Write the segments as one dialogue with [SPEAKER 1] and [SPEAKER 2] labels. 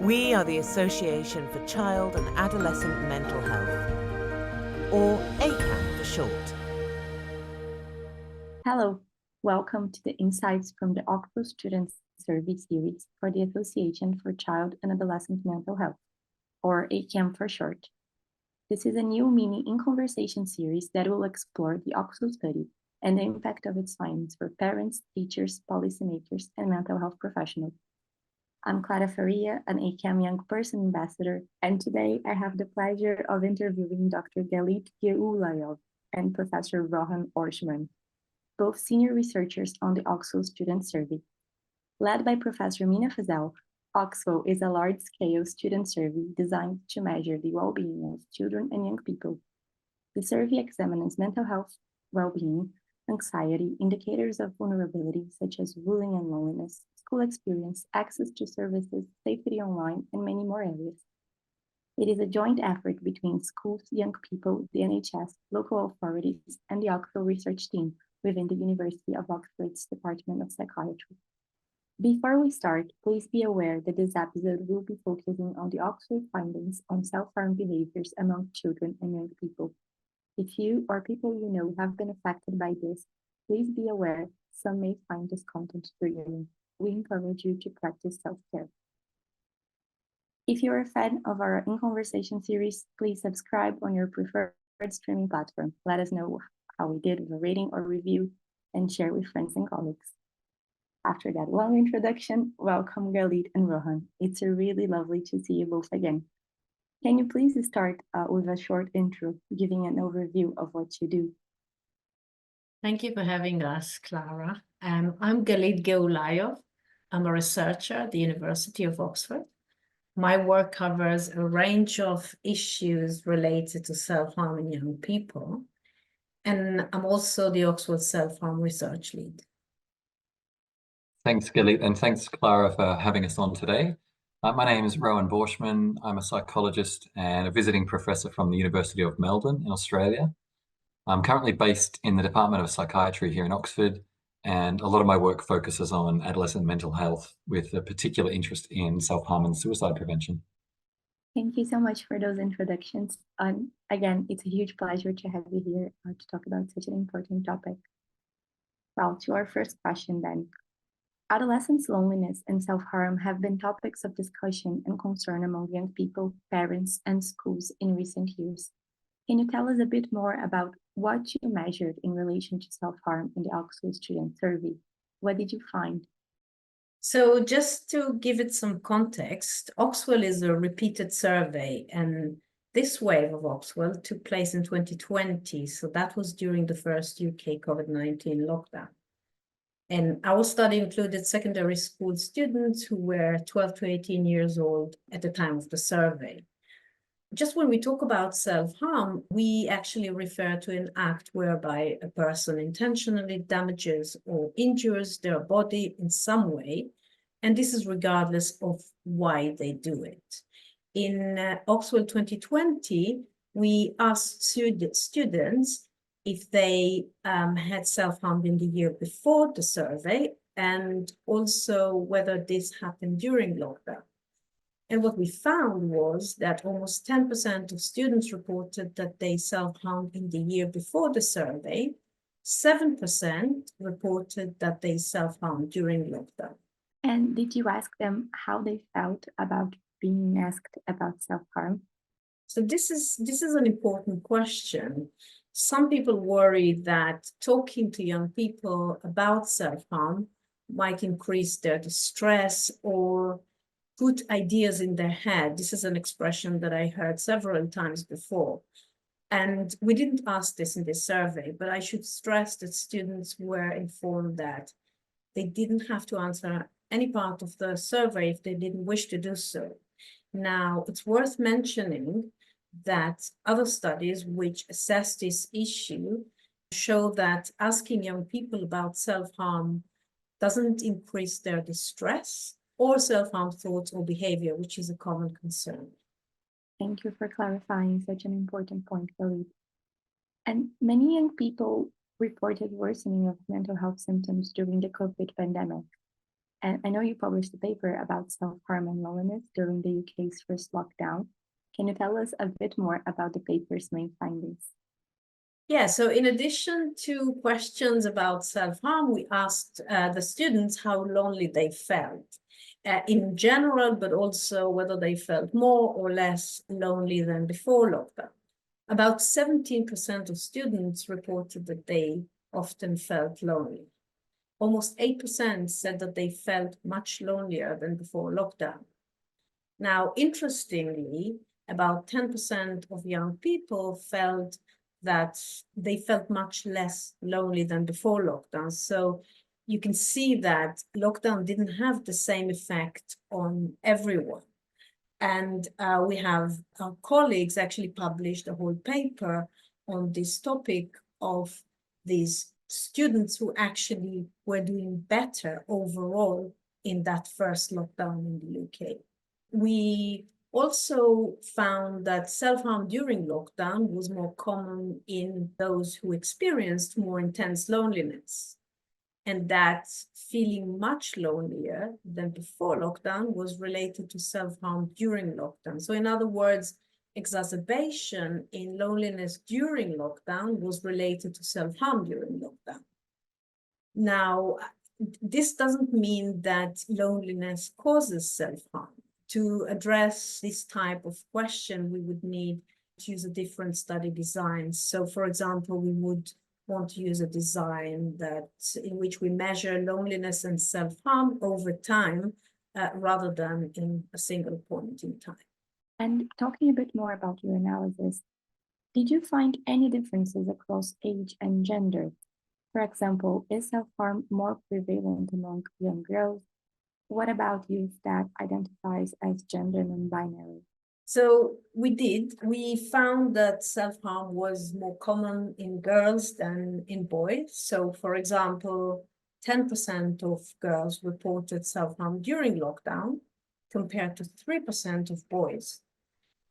[SPEAKER 1] We are the Association for Child and Adolescent Mental Health, or ACAM for short.
[SPEAKER 2] Hello, welcome to the Insights from the OxWell Student Survey series for the Association for Child and Adolescent Mental Health, or ACAM for short. This is a new mini in-conversation series that will explore the OxWell study and the impact of its findings for parents, teachers, policymakers, and mental health professionals. I'm Clara Faria, an ACAM Young Person Ambassador, and today I have the pleasure of interviewing Dr. Galit Geulayov and Professor Rohan Borschmann, both senior researchers on the OxWell Student Survey. Led by Professor Mina Fazel, OxWell is a large-scale student survey designed to measure the well-being of children and young people. The survey examines mental health, well-being, anxiety, indicators of vulnerability such as bullying and loneliness, school experience, access to services, safety online, and many more areas. It is a joint effort between schools, young people, the NHS, local authorities, and the OxWell research team within the University of Oxford's Department of Psychiatry. Before we start, please be aware that this episode will be focusing on the OxFord findings on self-harm behaviors among children and young people. If you or people you know have been affected by this, please be aware some may find this content triggering. We encourage you to practice self-care. If you're a fan of our In Conversation series, please subscribe on your preferred streaming platform. Let us know how we did with a rating or review and share with friends and colleagues. After that long introduction, welcome Galit and Rohan. It's really lovely to see you both again. Can you please start with a short intro, giving an overview of what you do?
[SPEAKER 3] Thank you for having us, Clara. I'm Galit Geulayov. I'm a researcher at the University of Oxford. My work covers a range of issues related to self-harm in young people. And I'm also the OxWell Self-Harm Research Lead.
[SPEAKER 4] Thanks, Galit, and thanks, Clara, for having us on today. My name is Rohan Borschmann. I'm a psychologist and a visiting professor from the University of Melbourne in Australia. I'm currently based in the Department of Psychiatry here in Oxford, and a lot of my work focuses on adolescent mental health with a particular interest in self-harm and suicide prevention.
[SPEAKER 2] Thank you so much for those introductions. Again, it's a huge pleasure to have you here to talk about such an important topic. Well, to our first question then. Adolescents' loneliness and self-harm have been topics of discussion and concern among young people, parents, and schools in recent years. Can you tell us a bit more about what you measured in relation to self-harm in the OxWell Student Survey? What did you find?
[SPEAKER 3] So just to give it some context, OxWell is a repeated survey, and this wave of OxWell took place in 2020, so that was during the first UK COVID-19 lockdown. And our study included secondary school students who were 12 to 18 years old at the time of the survey. Just when we talk about self-harm, we actually refer to an act whereby a person intentionally damages or injures their body in some way, and this is regardless of why they do it. In OxWell 2020, we asked students if they had self-harmed in the year before the survey, and also whether this happened during lockdown. And what we found was that almost 10% of students reported that they self-harmed in the year before the survey. 7% reported that they self-harmed during lockdown.
[SPEAKER 2] And did you ask them how they felt about being asked about self-harm?
[SPEAKER 3] So this is an important question. Some people worry that talking to young people about self-harm might increase their distress or put ideas in their head. This is an expression that I heard several times before. And we didn't ask this in this survey, but I should stress that students were informed that they didn't have to answer any part of the survey if they didn't wish to do so. Now, it's worth mentioning that other studies which assess this issue show that asking young people about self-harm doesn't increase their distress or self-harm thoughts or behavior, which is a common concern.
[SPEAKER 2] Thank you for clarifying such an important point, Galit. And many young people reported worsening of mental health symptoms during the COVID pandemic. And I know you published a paper about self-harm and loneliness during the UK's first lockdown. Can you tell us a bit more about the paper's main findings?
[SPEAKER 3] Yeah, so in addition to questions about self-harm, we asked the students how lonely they felt in general, but also whether they felt more or less lonely than before lockdown. About 17% of students reported that they often felt lonely. Almost 8% said that they felt much lonelier than before lockdown. Now, interestingly, about 10% of young people felt that they felt much less lonely than before lockdown. So you can see that lockdown didn't have the same effect on everyone. And we have our colleagues actually published a whole paper on this topic of these students who actually were doing better overall in that first lockdown in the UK. We also found that self-harm during lockdown was more common in those who experienced more intense loneliness, and that feeling much lonelier than before lockdown was related to self-harm during lockdown. So in other words, exacerbation in loneliness during lockdown was related to self-harm during lockdown. Now, this doesn't mean that loneliness causes self-harm. To address this type of question, we would need to use a different study design. So, for example, we would want to use a design in which we measure loneliness and self-harm over time rather than in a single point in time.
[SPEAKER 2] And talking a bit more about your analysis, did you find any differences across age and gender? For example, is self-harm more prevalent among young girls? What about youth that identifies as gender non-binary?
[SPEAKER 3] So we found that self-harm was more common in girls than in boys. So for example, 10% of girls reported self-harm during lockdown compared to 3% of boys.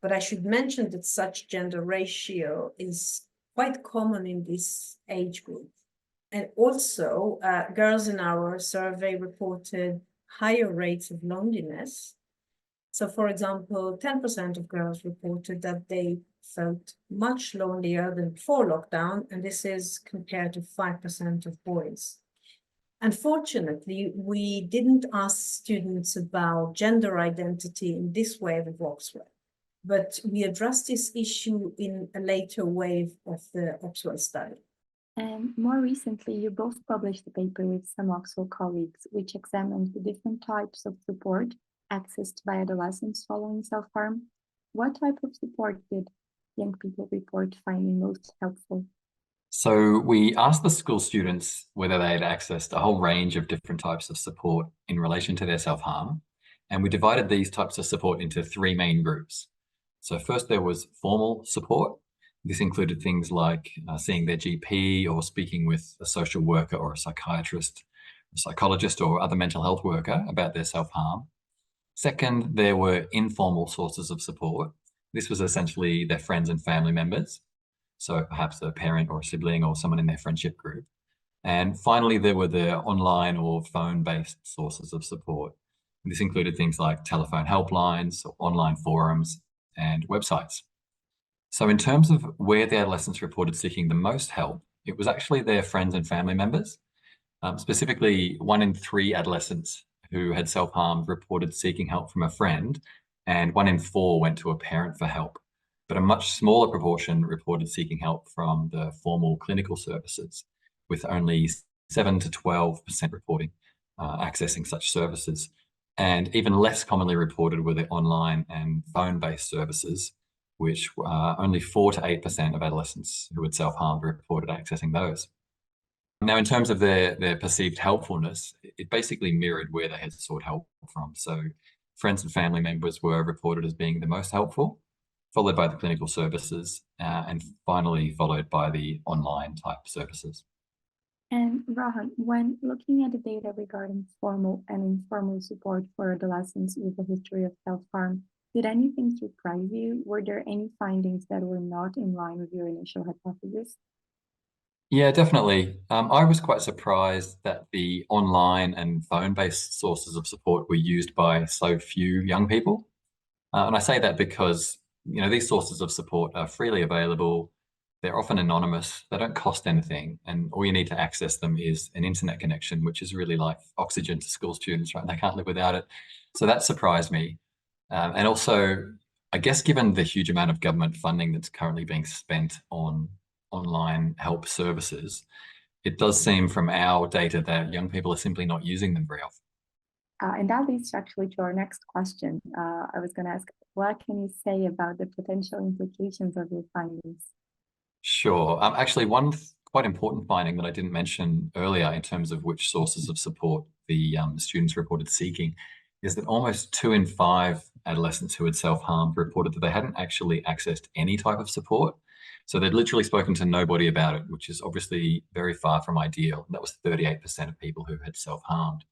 [SPEAKER 3] But I should mention that such gender ratio is quite common in this age group. And also, girls in our survey reported higher rates of loneliness. So, for example, 10% of girls reported that they felt much lonelier than before lockdown, and this is compared to 5% of boys. Unfortunately, we didn't ask students about gender identity in this wave of OxWell, but we addressed this issue in a later wave of the OxWell study.
[SPEAKER 2] And more recently, you both published a paper with some OxWell colleagues, which examined the different types of support accessed by adolescents following self-harm. What type of support did young people report finding most helpful?
[SPEAKER 4] So we asked the school students whether they had accessed a whole range of different types of support in relation to their self-harm, and we divided these types of support into three main groups. So first there was formal support. This included things like seeing their GP or speaking with a social worker or a psychiatrist, a psychologist or other mental health worker about their self-harm. Second, there were informal sources of support. This was essentially their friends and family members. So perhaps a parent or a sibling or someone in their friendship group. And finally, there were the online or phone-based sources of support. This included things like telephone helplines, online forums, and websites. So in terms of where the adolescents reported seeking the most help, it was actually their friends and family members. Specifically, 1 in 3 adolescents who had self-harmed reported seeking help from a friend, and 1 in 4 went to a parent for help. But a much smaller proportion reported seeking help from the formal clinical services, with only 7 to 12% reporting accessing such services. And even less commonly reported were the online and phone-based services, which only 4 to 8% of adolescents who had self-harmed reported accessing those. Now, in terms of their perceived helpfulness, it basically mirrored where they had sought help from. So friends and family members were reported as being the most helpful, followed by the clinical services, and finally followed by the online type services.
[SPEAKER 2] And Rohan, when looking at the data regarding formal and informal support for adolescents with a history of self-harm, did anything surprise you? Were there any findings that were not in line with your initial hypothesis?
[SPEAKER 4] Yeah, definitely. I was quite surprised that the online and phone-based sources of support were used by so few young people. And I say that because, these sources of support are freely available. They're often anonymous. They don't cost anything. And all you need to access them is an internet connection, which is really like oxygen to school students, right? They can't live without it. So that surprised me. And also, I guess, given the huge amount of government funding that's currently being spent on online help services, it does seem from our data that young people are simply not using them very often.
[SPEAKER 2] And that leads actually to our next question. I was going to ask, what can you say about the potential implications of your findings?
[SPEAKER 4] Sure. Actually, one quite important finding that I didn't mention earlier in terms of which sources of support the students reported seeking is that almost 2 in 5 adolescents who had self-harmed reported that they hadn't actually accessed any type of support. So they'd literally spoken to nobody about it, which is obviously very far from ideal. That was 38% of people who had self-harmed.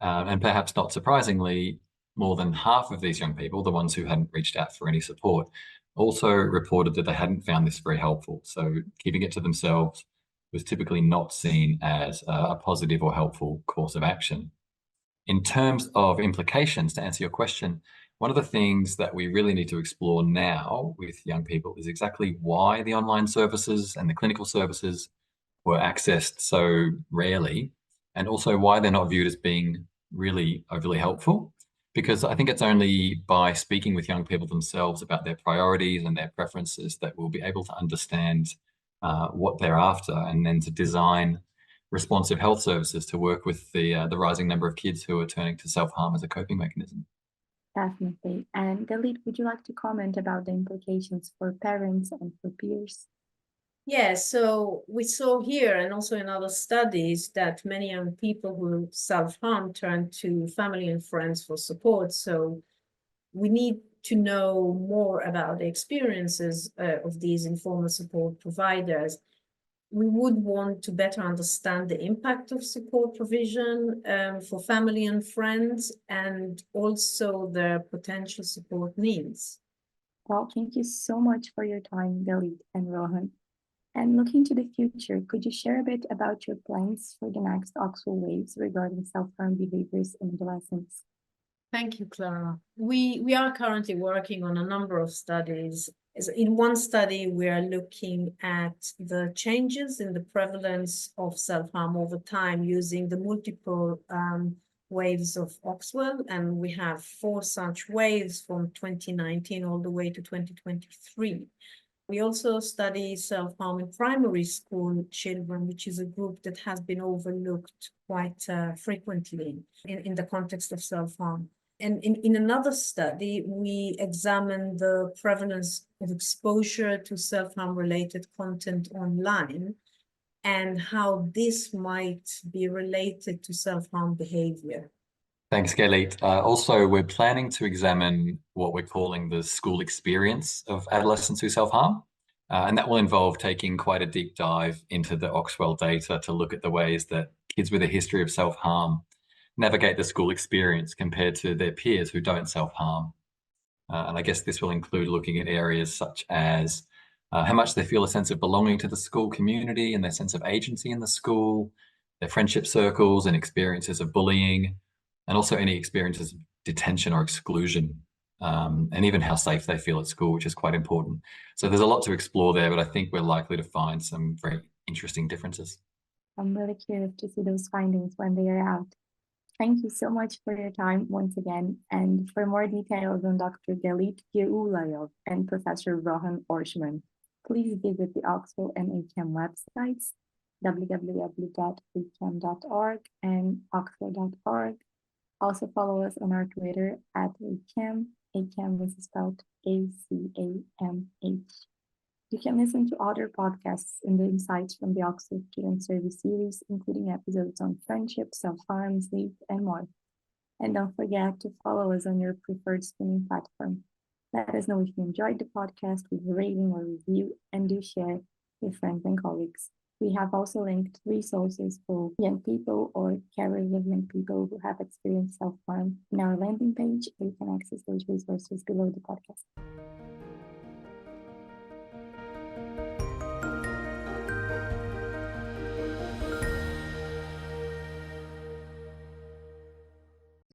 [SPEAKER 4] And perhaps not surprisingly, more than half of these young people, the ones who hadn't reached out for any support, also reported that they hadn't found this very helpful. So keeping it to themselves was typically not seen as a positive or helpful course of action. In terms of implications, to answer your question, one of the things that we really need to explore now with young people is exactly why the online services and the clinical services were accessed so rarely, and also why they're not viewed as being really overly helpful. Because I think it's only by speaking with young people themselves about their priorities and their preferences that we'll be able to understand what they're after, and then to design responsive health services to work with the rising number of kids who are turning to self-harm as a coping mechanism.
[SPEAKER 2] Definitely. And Galit, would you like to comment about the implications for parents and for peers?
[SPEAKER 3] Yeah, so we saw here and also in other studies that many young people who self-harm turn to family and friends for support. So we need to know more about the experiences of these informal support providers. We would want to better understand the impact of support provision for family and friends, and also their potential support needs.
[SPEAKER 2] Well, thank you so much for your time, Galit and Rohan. And looking to the future, could you share a bit about your plans for the next OxWell waves regarding self-harm behaviors in adolescents?
[SPEAKER 3] Thank you, Clara. We are currently working on a number of studies. In one study, we are looking at the changes in the prevalence of self-harm over time using the multiple waves of OxWell, and we have 4 such waves from 2019 all the way to 2023. We also study self-harm in primary school children, which is a group that has been overlooked quite frequently in the context of self-harm. And in another study, we examined the prevalence of exposure to self-harm related content online and how this might be related to self-harm behavior.
[SPEAKER 4] Thanks, Galit. Also, we're planning to examine what we're calling the school experience of adolescents who self-harm. And that will involve taking quite a deep dive into the OxWell data to look at the ways that kids with a history of self-harm navigate the school experience compared to their peers who don't self-harm. And I guess this will include looking at areas such as how much they feel a sense of belonging to the school community and their sense of agency in the school, their friendship circles and experiences of bullying, and also any experiences of detention or exclusion, and even how safe they feel at school, which is quite important. So there's a lot to explore there, but I think we're likely to find some very interesting differences.
[SPEAKER 2] I'm really curious to see those findings when they are out. Thank you so much for your time once again. And for more details on Dr. Galit Geulayov and Professor Rohan Borschmann, please visit the OxWell and ACAM websites, www.acam.org and oxwell.org. Also follow us on our Twitter at ACAM. ACAM is spelled ACAMH. You can listen to other podcasts in the Insights from the OxWell Student Survey series, including episodes on friendship, self-harm, sleep, and more. And don't forget to follow us on your preferred streaming platform. Let us know if you enjoyed the podcast with a rating or review, and do share with friends and colleagues. We have also linked resources for young people or carers of young people who have experienced self-harm in our landing page. You can access those resources below the podcast.